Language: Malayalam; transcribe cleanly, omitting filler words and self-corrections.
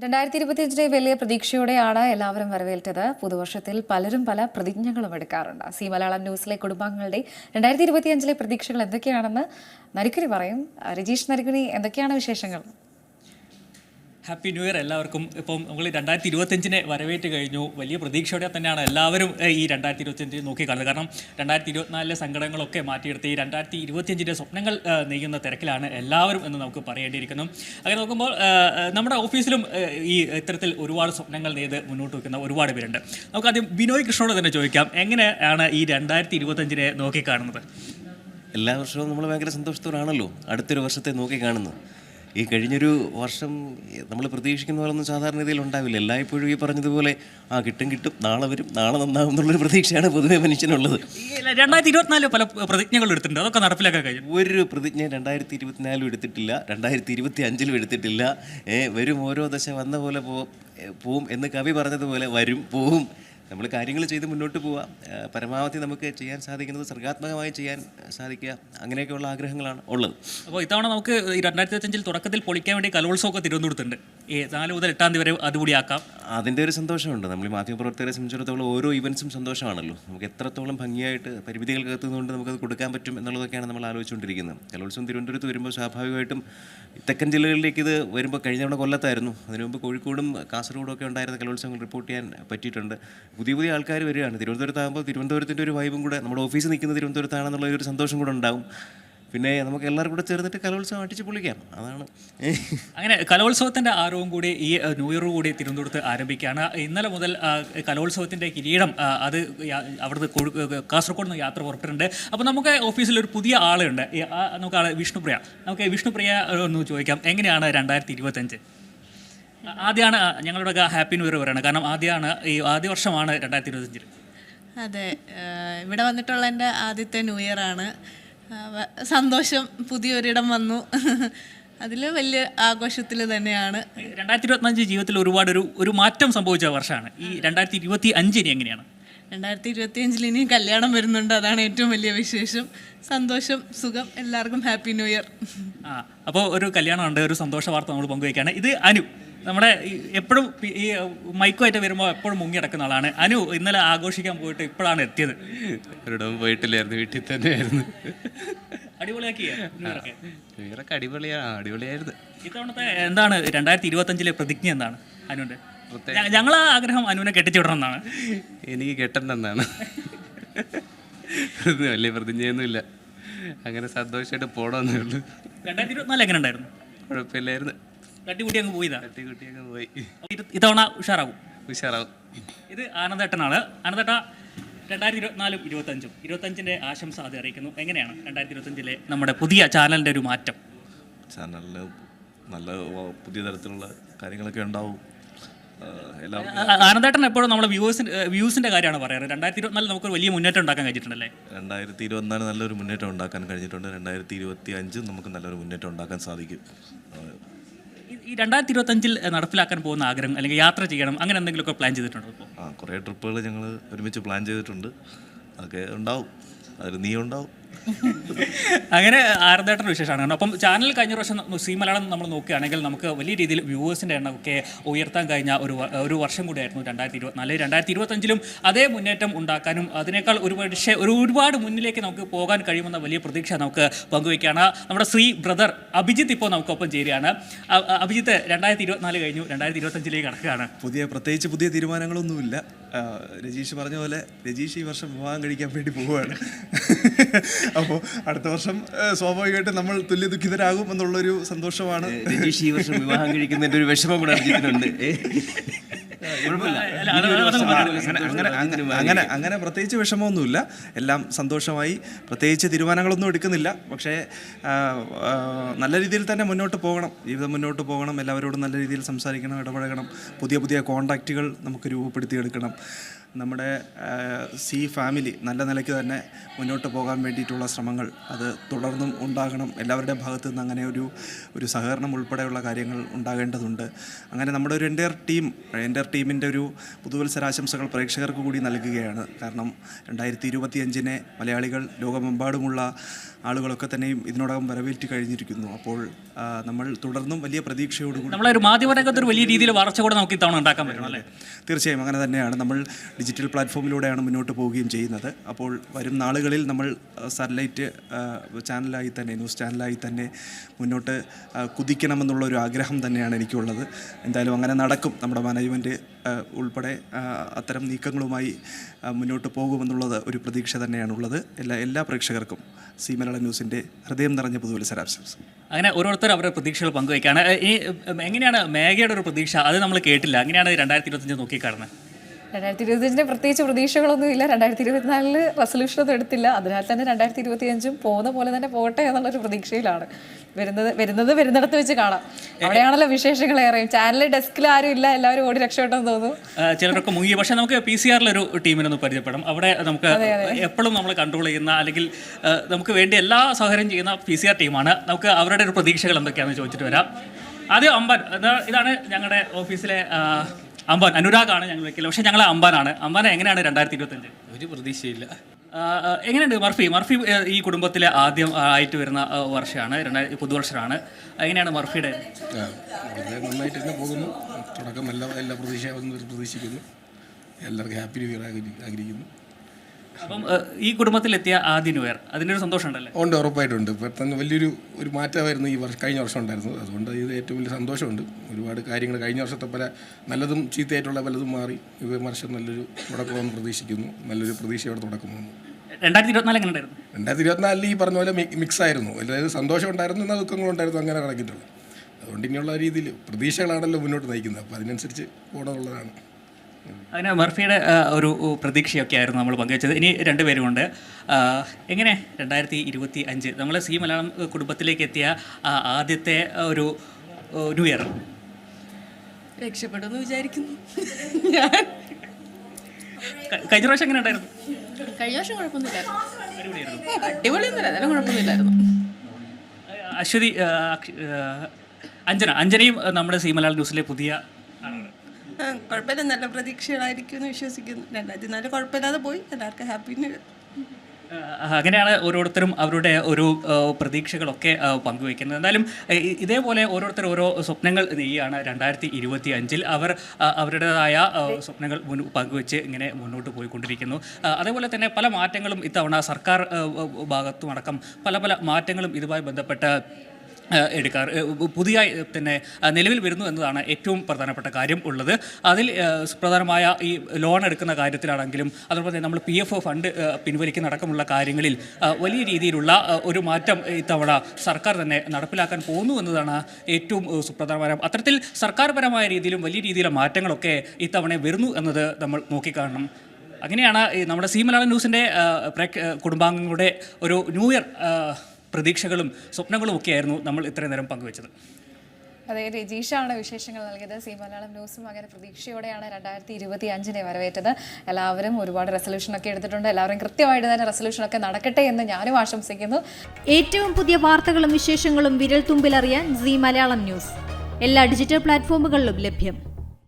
2025 വലിയ പ്രതീക്ഷയോടെയാണ് എല്ലാവരും വരവേറ്റത്. പുതുവർഷത്തിൽ പലരും പല പ്രതിജ്ഞകളും എടുക്കാറുണ്ട്. സി മലയാളം ന്യൂസിലെ കുടുംബാംഗങ്ങളുടെ 2025 പ്രതീക്ഷകൾ എന്തൊക്കെയാണെന്ന് നരിക്കുനി പറയും. രജീഷ് നരിക്കുനി, എന്തൊക്കെയാണ് വിശേഷങ്ങൾ? ഹാപ്പി ന്യൂ ഇയർ എല്ലാവർക്കും. ഇപ്പം നമ്മൾ 2025 വരവേറ്റ് കഴിഞ്ഞു. വലിയ പ്രതീക്ഷയോടെ തന്നെയാണ് എല്ലാവരും ഈ 2025 നോക്കിക്കാണുന്നത്. കാരണം 2024 സങ്കടങ്ങളൊക്കെ മാറ്റിയെടുത്ത് ഈ 2025 സ്വപ്നങ്ങൾ നെയ്യുന്ന തിരക്കിലാണ് എല്ലാവരും എന്ന് നമുക്ക് പറയേണ്ടിയിരിക്കുന്നു. അങ്ങനെ നോക്കുമ്പോൾ നമ്മുടെ ഓഫീസിലും ഈ ഇത്തരത്തിൽ ഒരുപാട് സ്വപ്നങ്ങൾ നെയ്ത് മുന്നോട്ട് വയ്ക്കുന്ന ഒരുപാട് പേരുണ്ട്. നമുക്ക് ആദ്യം ബിനോയ് കൃഷ്ണനോട് തന്നെ ചോദിക്കാം, എങ്ങനെയാണ് ഈ 2025 നോക്കിക്കാണുന്നത്? എല്ലാ വർഷവും നമ്മൾ ഭയങ്കര സന്തോഷത്തോടാണല്ലോ അടുത്തൊരു വർഷത്തെ നോക്കിക്കാണുന്നത്. ഈ കഴിഞ്ഞൊരു വർഷം നമ്മൾ പ്രതീക്ഷിക്കുന്ന പോലൊന്നും സാധാരണ രീതിയിൽ ഉണ്ടാവില്ല. എല്ലായ്പ്പോഴും ഈ പറഞ്ഞതുപോലെ കിട്ടും, നാളെ വരും, നാളെ നന്നാവും എന്നുള്ളൊരു പ്രതീക്ഷയാണ് പൊതുവെ മനുഷ്യനുള്ളത്. 2024 പല പ്രതിജ്ഞകൾ എടുത്തിട്ടുണ്ട്, അതൊക്കെ നടപ്പിലാക്കാൻ കഴിയും. ഒരു പ്രതിജ്ഞ 2024 എടുത്തിട്ടില്ല, 2025 എടുത്തിട്ടില്ല. വരും ഓരോ ദശ വന്ന പോലെ പോവും എന്ന് കവി പറഞ്ഞതുപോലെ വരും പോവും. നമ്മൾ കാര്യങ്ങൾ ചെയ്ത് മുന്നോട്ട് പോവാം. പരമാവധി നമുക്ക് ചെയ്യാൻ സാധിക്കുന്നത് സർഗാത്മകമായി ചെയ്യാൻ സാധിക്കുക, അങ്ങനെയൊക്കെയുള്ള ആഗ്രഹങ്ങളാണ് ഉള്ളത്. അപ്പോൾ ഇത്തവണ നമുക്ക് 2025 തുടക്കത്തിൽ പൊളിക്കാൻ വേണ്ടി കലോത്സവമൊക്കെ തിരുവനന്തപുരത്തുണ്ട്. 4 മുതൽ 8 വരെ അതുകൂടി ആക്കാം. അതിൻ്റെ ഒരു സന്തോഷമുണ്ട്. നമ്മൾ ഈ മാധ്യമപ്രവർത്തകരെ സംബന്ധിച്ചിടത്തോളം ഓരോ ഇവൻറ്റ്സും സന്തോഷമാണല്ലോ. നമുക്ക് എത്രത്തോളം ഭംഗിയായിട്ട് പരിമിതികൾക്കകത്തുകൊണ്ട് നമുക്കത് കൊടുക്കാൻ പറ്റും എന്നുള്ളതൊക്കെയാണ് നമ്മൾ ആലോചിച്ചുകൊണ്ടിരിക്കുന്നത്. കലോത്സവം തിരുവനന്തപുരത്ത് വരുമ്പോൾ സ്വാഭാവികമായിട്ടും തെക്കൻ ജില്ലകളിലേക്ക് ഇത് വരുമ്പോൾ കഴിഞ്ഞ തവണ കൊല്ലത്തായിരുന്നു, അതിനു മുമ്പ് കോഴിക്കോടും കാസർഗോഡും ഒക്കെ ഉണ്ടായിരുന്ന കലോത്സവങ്ങൾ റിപ്പോർട്ട് ചെയ്യാൻ പറ്റിയിട്ടുണ്ട്. പുതിയ ആൾക്കാർ വരികയാണ്. തിരുവനന്തപുരത്താകുമ്പോൾ തിരുവനന്തപുരത്തിൻ്റെ ഒരു വൈബും കൂടെ, നമ്മുടെ ഓഫീസ് നിൽക്കുന്ന തിരുവനന്തപുരത്താണെന്നുള്ള ഒരു സന്തോഷം കൂടെ ഉണ്ടാവും. പിന്നെ നമുക്ക് എല്ലാവർക്കും കൂടെ ചേർന്നിട്ട് കലോത്സവം അടിച്ച് പൊളിക്കാം, അതാണ്. അങ്ങനെ കലോത്സവത്തിൻ്റെ ആരവവും കൂടി ഈ ന്യൂ ഇയർ കൂടി തിരുവനന്തപുരത്ത് ആരംഭിക്കുകയാണ്. ഇന്നലെ മുതൽ കലോത്സവത്തിൻ്റെ കിരീടം അത് അവിടുന്ന് കാസർഗോഡ് നിന്ന് യാത്ര പുറപ്പെട്ടിട്ടുണ്ട്. അപ്പോൾ നമുക്ക് ഓഫീസിൽ ഒരു പുതിയ ആളുണ്ട്, നമുക്ക് ആളെ വിഷ്ണുപ്രിയ. നമുക്ക് വിഷ്ണുപ്രിയ ഒന്ന് ചോദിക്കാം, എങ്ങനെയാണ് 2025? ആദ്യമാണ് ഞങ്ങളുടെ ഹാപ്പി ന്യൂ ഇയർ പറയുന്നത്, കാരണം ആദ്യ വർഷമാണ് 2025. അതെ, ഇവിടെ വന്നിട്ടുള്ള എൻ്റെ ആദ്യത്തെ ന്യൂ ഇയർ ആണ്. സന്തോഷം, പുതിയൊരിടം വന്നു, അതിൽ വലിയ ആഘോഷത്തിൽ തന്നെയാണ്. 2025 ജീവിതത്തിൽ ഒരുപാട് ഒരു മാറ്റം സംഭവിച്ച വർഷമാണ്. ഈ 2025 എങ്ങനെയാണ്? 2025 ഇനി കല്യാണം വരുന്നുണ്ട്, അതാണ് ഏറ്റവും വലിയ വിശേഷം. സന്തോഷം, സുഖം, എല്ലാവർക്കും ഹാപ്പി ന്യൂ ഇയർ. അപ്പോൾ ഒരു കല്യാണമുണ്ട്, ഒരു സന്തോഷ വാർത്ത നമ്മൾ പങ്കുവയ്ക്കുകയാണ്. ഇത് അനു, നമ്മുടെ എപ്പോഴും ഈ മൈക്കുമായിട്ട് വരുമ്പോൾ എപ്പോഴും മുങ്ങിടക്കുന്ന ആളാണ്. അനു ഇന്നലെ ആഘോഷിക്കാൻ പോയിട്ട് ഇപ്പോഴാണ് എത്തിയത്. ഒരിടവും പോയിട്ടില്ലായിരുന്നു, വീട്ടിൽ തന്നെയായിരുന്നു. അടിപൊളിയായിരുന്നു. ഇത്തവണത്തെ എന്താണ് 2025 പ്രതിജ്ഞ എന്താണ് അനുവിൻ്റെ? ഞങ്ങളെ ആഗ്രഹം അനുവിനെ കെട്ടിച്ചുവിടണം എന്നാണ്. എനിക്ക് കെട്ടണ്ടെന്നാണ്. വലിയ പ്രതിജ്ഞയൊന്നുമില്ല, അങ്ങനെ സന്തോഷമായിട്ട് പോകണമെന്നേ ഉള്ളൂ. 2024 എങ്ങനെ ഉണ്ടായിരുന്നു? കുഴപ്പമില്ലായിരുന്നു, തട്ടിക്കുട്ടി അങ്ങ് പോയി. ഇത്തവണ ഉഷാറാവും. ഇത് ആനന്ദേട്ടനാണ്. ആനന്ദേട്ട, 2024 25 ആശംസ അത് അറിയിക്കുന്നു. എങ്ങനെയാണ് 2025 നമ്മുടെ പുതിയ ചാനലിൻ്റെ ഒരു മാറ്റം? ചാനലിന് നല്ല പുതിയ തരത്തിലുള്ള കാര്യങ്ങളൊക്കെ ഉണ്ടാവും. ആനന്ദേട്ടൻ എപ്പോഴും നമ്മുടെ വ്യൂസിൻ്റെ കാര്യമാണ് പറയാറ്. 2024 നമുക്കൊരു വലിയ മുന്നേറ്റം ഉണ്ടാക്കാൻ കഴിഞ്ഞിട്ടുണ്ടല്ലേ? 2024 നല്ലൊരു മുന്നേറ്റം ഉണ്ടാക്കാൻ കഴിഞ്ഞിട്ടുണ്ട്. 2025 നമുക്ക് നല്ലൊരു മുന്നേറ്റം ഉണ്ടാക്കാൻ സാധിക്കും. ഈ 2025 നടപ്പിലാക്കാൻ പോകുന്ന ആഗ്രഹം അല്ലെങ്കിൽ യാത്ര ചെയ്യണം, അങ്ങനെ എന്തെങ്കിലുമൊക്കെ പ്ലാൻ ചെയ്തിട്ടുണ്ടോ? ഇപ്പോൾ കുറേ ട്രിപ്പുകൾ ഞങ്ങൾ ഒരുമിച്ച് പ്ലാൻ ചെയ്തിട്ടുണ്ട്, അതൊക്കെ ഉണ്ടാവും, അതിൽ നീ ഉണ്ടാവും. അങ്ങനെ ആനന്ദേട്ടൻ്റെ വിശേഷമാണ്. അപ്പം ചാനൽ കഴിഞ്ഞ പ്രാവശ്യം സി മലയാളം നമ്മൾ നോക്കുകയാണെങ്കിൽ നമുക്ക് വലിയ രീതിയിൽ വ്യൂവേഴ്സിൻ്റെ എണ്ണമൊക്കെ ഉയർത്താൻ കഴിഞ്ഞ ഒരു വർഷം കൂടിയായിരുന്നു 2024. 2025 അതേ മുന്നേറ്റം ഉണ്ടാക്കാനും അതിനേക്കാൾ ഒരുപാട് മുന്നിലേക്ക് നമുക്ക് പോകാൻ കഴിയുമെന്ന വലിയ പ്രതീക്ഷ നമുക്ക് പങ്കുവയ്ക്കുകയാണ്. നമ്മുടെ ശ്രീ ബ്രദർ അഭിജിത്ത് ഇപ്പോൾ നമുക്കൊപ്പം ചേരുകയാണ്. അഭിജിത്ത്, 2024 കഴിഞ്ഞു, 2025 കടക്കുകയാണ്. പ്രത്യേകിച്ച് പുതിയ തീരുമാനങ്ങളൊന്നുമില്ല. രജീഷ് പറഞ്ഞ പോലെ രജീഷ് ഈ വർഷം വിവാഹം കഴിക്കാൻ വേണ്ടി പോവുകയാണ്. അപ്പോൾ അടുത്ത വർഷം സ്വാഭാവികമായിട്ടും നമ്മൾ തുല്യ ദുഃഖിതരാകും എന്നുള്ളൊരു സന്തോഷമാണ്. രജീഷ് ഈ വർഷം വിവാഹം കഴിക്കുന്നതിൻ്റെ ഒരു വിഷമം കൂടെ അർജിക്കുന്നുണ്ട്. അങ്ങനെ പ്രത്യേകിച്ച് വിഷമമൊന്നുമില്ല, എല്ലാം സന്തോഷമായി. പ്രത്യേകിച്ച് തീരുമാനങ്ങളൊന്നും എടുക്കുന്നില്ല, പക്ഷേ നല്ല രീതിയിൽ തന്നെ മുന്നോട്ട് പോകണം, ജീവിതം മുന്നോട്ട് പോകണം, എല്ലാവരോടും നല്ല രീതിയിൽ സംസാരിക്കണം, ഇടപഴകണം, പുതിയ കോണ്ടാക്റ്റുകൾ നമുക്ക് രൂപപ്പെടുത്തിയെടുക്കണം. നമ്മുടെ സി ഫാമിലി നല്ല നിലയ്ക്ക് തന്നെ മുന്നോട്ട് പോകാൻ വേണ്ടിയിട്ടുള്ള ശ്രമങ്ങൾ അത് തുടർന്നും ഉണ്ടാകണം. എല്ലാവരുടെയും ഭാഗത്തു നിന്ന് അങ്ങനെ ഒരു സഹകരണം ഉൾപ്പെടെയുള്ള കാര്യങ്ങൾ ഉണ്ടാകേണ്ടതുണ്ട്. അങ്ങനെ നമ്മുടെ ഒരു എൻ്റയർ ടീം ടീമിൻ്റെ ഒരു പുതുവത്സരാശംസകൾ പ്രേക്ഷകർക്ക് കൂടി നൽകുകയാണ്. കാരണം 2025 മലയാളികൾ ലോകമെമ്പാടുമുള്ള ആളുകളൊക്കെ തന്നെയും ഇതിനോടകം വരവേറ്റ് കഴിഞ്ഞിരിക്കുന്നു. അപ്പോൾ നമ്മൾ തുടർന്നും വലിയ പ്രതീക്ഷയോടുകൂടി നമ്മളൊരു മാധ്യമരംഗത്ത് ഒരു വലിയ രീതിയിൽ വളർച്ച കൂടെ നമുക്ക് ഇത്തവണ ഉണ്ടാക്കാൻ പറ്റണം അല്ലേ? തീർച്ചയായും അങ്ങനെ തന്നെയാണ്. നമ്മൾ ഡിജിറ്റൽ പ്ലാറ്റ്ഫോമിലൂടെയാണ് മുന്നോട്ട് പോവുകയും ചെയ്യുന്നത്. അപ്പോൾ വരും നാളുകളിൽ നമ്മൾ സാറ്റലൈറ്റ് ചാനലായി തന്നെ, ന്യൂസ് ചാനലായി തന്നെ മുന്നോട്ട് കുതിക്കണമെന്നുള്ള ഒരു ആഗ്രഹം തന്നെയാണ് എനിക്കുള്ളത്. എന്തായാലും അങ്ങനെ നടക്കും. നമ്മുടെ മാനേജ്മെൻറ്റ് ഉൾപ്പെടെ അത്തരം നീക്കങ്ങളുമായി മുന്നോട്ട് പോകുമെന്നുള്ളത് ഒരു പ്രതീക്ഷ തന്നെയാണുള്ളത്. എല്ലാ പ്രേക്ഷകർക്കും സി മലയാളം ന്യൂസിൻ്റെ ഹൃദയം നിറഞ്ഞ പുതുവത്സരാശംസ. അങ്ങനെ ഓരോരുത്തർ അവരുടെ പ്രതീക്ഷകൾ പങ്കുവയ്ക്കാണ്. ഈ എങ്ങനെയാണ് മേഘയുടെ ഒരു പ്രതീക്ഷ? അത് നമ്മൾ കേട്ടില്ല. അങ്ങനെയാണ് 2025 നോക്കിക്കാണുന്നത്. 2025 പ്രത്യേകിച്ച് പ്രതീക്ഷകളൊന്നുമില്ല. 2024 റെസൊല്യൂഷനൊന്നും എടുത്തില്ല. അതിനാൽ തന്നെ 2025 പോകുന്ന പോലെ തന്നെ പോകട്ടെ എന്നുള്ളൊരു പ്രതീക്ഷയിലാണ്. വരുന്നിടത്ത് വെച്ച് കാണാം. അവിടെയാണല്ലോ വിശേഷങ്ങൾ ഏറെയും. ചാനലിൽ ഡെസ്കിൽ ആരും ഇല്ല, എല്ലാവരും ഓടി രക്ഷപ്പെട്ടെന്ന് തോന്നുന്നു. ചിലരൊക്കെ മുങ്ങി. പക്ഷേ നമുക്ക് PCR-ലൊരു ടീമിനൊന്ന് പരിചയപ്പെടാം. അവിടെ നമുക്ക് എപ്പോഴും നമ്മൾ കൺട്രോൾ ചെയ്യുന്ന, അല്ലെങ്കിൽ നമുക്ക് വേണ്ടി എല്ലാ സൗകര്യം ചെയ്യുന്ന PCR ടീമാണ്. നമുക്ക് അവരുടെ ഒരു പ്രതീക്ഷകൾ എന്തൊക്കെയാണെന്ന് ചോദിച്ചിട്ട് വരാം. ആദ്യം അമ്പാൻ. ഇതാണ് ഞങ്ങളുടെ ഓഫീസിലെ അമ്പാൻ. അനുരാഗാണ് ഞങ്ങൾ വെക്കില്ല, പക്ഷേ ഞങ്ങൾ അമ്പാനാണ്. അമ്പാൻ എങ്ങനെയാണ് 2025? ഒരു പ്രതീക്ഷയില്ല. എങ്ങനെയുണ്ട് മർഫി? ഈ കുടുംബത്തിലെ ആദ്യം ആയിട്ട് വരുന്ന വർഷമാണ്, പുതുവർഷമാണ്. എങ്ങനെയാണ് മർഫിയുടെ? വളരെ നന്നായിട്ട് തന്നെ പോകുന്നു. തുടക്കം എല്ലാ പ്രതീക്ഷിക്കുന്നു. എല്ലാവർക്കും ഹാപ്പി ന്യൂ ഇയർ ആഗ്രഹിക്കുന്നു. അപ്പം ഈ കുടുംബത്തിലെത്തിയ ആദ്യ ന്യൂ ഇയർ, അതിൻ്റെ ഒരു സന്തോഷം ഉണ്ടല്ലേ? ഉണ്ട്, ഉറപ്പായിട്ടുണ്ട്. പെട്ടെന്ന് വലിയൊരു മാറ്റമായിരുന്നു കഴിഞ്ഞ വർഷം ഉണ്ടായിരുന്നത്. അതുകൊണ്ട് ഇത് ഏറ്റവും വലിയ സന്തോഷമുണ്ട്. ഒരുപാട് കാര്യങ്ങൾ കഴിഞ്ഞ വർഷത്തെ പല നല്ലതും ചീത്തയായിട്ടുള്ള പലതും മാറി ഈ വർഷം നല്ലൊരു തുടക്കമെന്ന് പ്രതീക്ഷിക്കുന്നു. നല്ലൊരു പ്രതീക്ഷയോടെ തുടക്കം വന്നു. 2024 എങ്ങനെ ഉണ്ടായിരുന്നു? 2024 ഈ പറഞ്ഞ പോലെ മിക്സ് ആയിരുന്നു. അതായത് സന്തോഷം ഉണ്ടായിരുന്നു, എന്നാൽ ദുഃഖങ്ങളുണ്ടായിരുന്നു. അങ്ങനെ കണക്കിട്ടുള്ളൂ. അതുകൊണ്ട് ഇനിയുള്ള രീതിയിൽ പ്രതീക്ഷകളാണല്ലോ മുന്നോട്ട് നയിക്കുന്നത്. അപ്പോൾ അതിനനുസരിച്ച് പോകണമെന്നുള്ളതാണ്. അങ്ങനെ മർഫിയുടെ ഒരു പ്രതീക്ഷയൊക്കെ ആയിരുന്നു നമ്മൾ പങ്കുവച്ചത്. ഇനി രണ്ടുപേരുമുണ്ട്. എങ്ങനെ 2025 നമ്മൾ സി മലയാളം കുടുംബത്തിലേക്ക് എത്തിയ ആദ്യത്തെ ഒരു ന്യൂ ഇയർ? രക്ഷപ്പെടുമെന്ന് വിചാരിക്കുന്നു. കഴിഞ്ഞ പ്രാവശ്യം എങ്ങനെ ഉണ്ടായിരുന്നു? കഴിഞ്ഞ വർഷം കുഴപ്പമൊന്നുമില്ലായിരുന്നു. അടിപൊളിയൊന്നുമില്ല, എന്നാലും കുഴപ്പമൊന്നുമില്ലായിരുന്നു. അശ്വതി, അഞ്ജനയും നമ്മുടെ സി മലയാളം ന്യൂസിലെ പുതിയ ആളാണ്. കുഴപ്പമില്ല, നല്ല പ്രതീക്ഷകളായിരിക്കും എന്ന് വിശ്വസിക്കുന്നു. 2024 കുഴപ്പമില്ലാതെ പോയി. എല്ലാവർക്കും ഹാപ്പി ന്യൂ ഇയർ. അങ്ങനെയാണ് ഓരോരുത്തരും അവരുടെ ഒരു പ്രതീക്ഷകളൊക്കെ പങ്കുവയ്ക്കുന്നത്. എന്തായാലും ഇതേപോലെ ഓരോരുത്തർ ഓരോ സ്വപ്നങ്ങൾ നെയ്യാണ് 2025 അവർ അവരുടേതായ സ്വപ്നങ്ങൾ പങ്കുവെച്ച് ഇങ്ങനെ മുന്നോട്ട് പോയിക്കൊണ്ടിരിക്കുന്നു. അതേപോലെ തന്നെ പല മാറ്റങ്ങളും ഇത്തവണ സർക്കാർ ഭാഗത്തുമടക്കം പല മാറ്റങ്ങളും ഇതുമായി ബന്ധപ്പെട്ട് പുതിയ തന്നെ നിലവിൽ വരുന്നു എന്നതാണ് ഏറ്റവും പ്രധാനപ്പെട്ട കാര്യം ഉള്ളത്. അതിൽ പ്രധാനമായ ഈ ലോൺ എടുക്കുന്ന കാര്യത്തിലാണെങ്കിലും അതുപോലെ തന്നെ നമ്മൾ PF ഫണ്ട് പിൻവലിക്കുന്ന അടക്കമുള്ള കാര്യങ്ങളിൽ വലിയ രീതിയിലുള്ള ഒരു മാറ്റം ഇത്തവണ സർക്കാർ തന്നെ നടപ്പിലാക്കാൻ പോകുന്നു എന്നതാണ് ഏറ്റവും സുപ്രധാനമായ. അത്തരത്തിൽ സർക്കാർപരമായ രീതിയിലും വലിയ രീതിയിലുള്ള മാറ്റങ്ങളൊക്കെ ഇത്തവണ വരുന്നു എന്നത് നമ്മൾ നോക്കിക്കാണണം. അങ്ങനെയാണ് നമ്മുടെ സി മലയാളം ന്യൂസിൻ്റെ കുടുംബാംഗങ്ങളുടെ ഒരു ന്യൂ ഇയർ പ്രതീക്ഷകളും സ്വപ്നങ്ങളും ഒക്കെയായിരുന്നു നമ്മൾ ഇത്രയും നേരം പങ്കുവച്ചത്. അതെ, രജീഷാണ് വിശേഷങ്ങൾ നൽകിയത്. സി മലയാളം ന്യൂസും അങ്ങനെ പ്രതീക്ഷയോടെയാണ് 2025 വരവേറ്റത്. എല്ലാവരും ഒരുപാട് റെസൊല്യൂഷനൊക്കെ എടുത്തിട്ടുണ്ട്. എല്ലാവരും കൃത്യമായിട്ട് തന്നെ റെസൊല്യൂഷനൊക്കെ നടക്കട്ടെ എന്ന് ഞാനും ആശംസിക്കുന്നു. ഏറ്റവും പുതിയ വാർത്തകളും വിശേഷങ്ങളും വിരൽ തുമ്പിലറിയാൻ സി മലയാളം ന്യൂസ് എല്ലാ ഡിജിറ്റൽ പ്ലാറ്റ്ഫോമുകളിലും ലഭ്യം.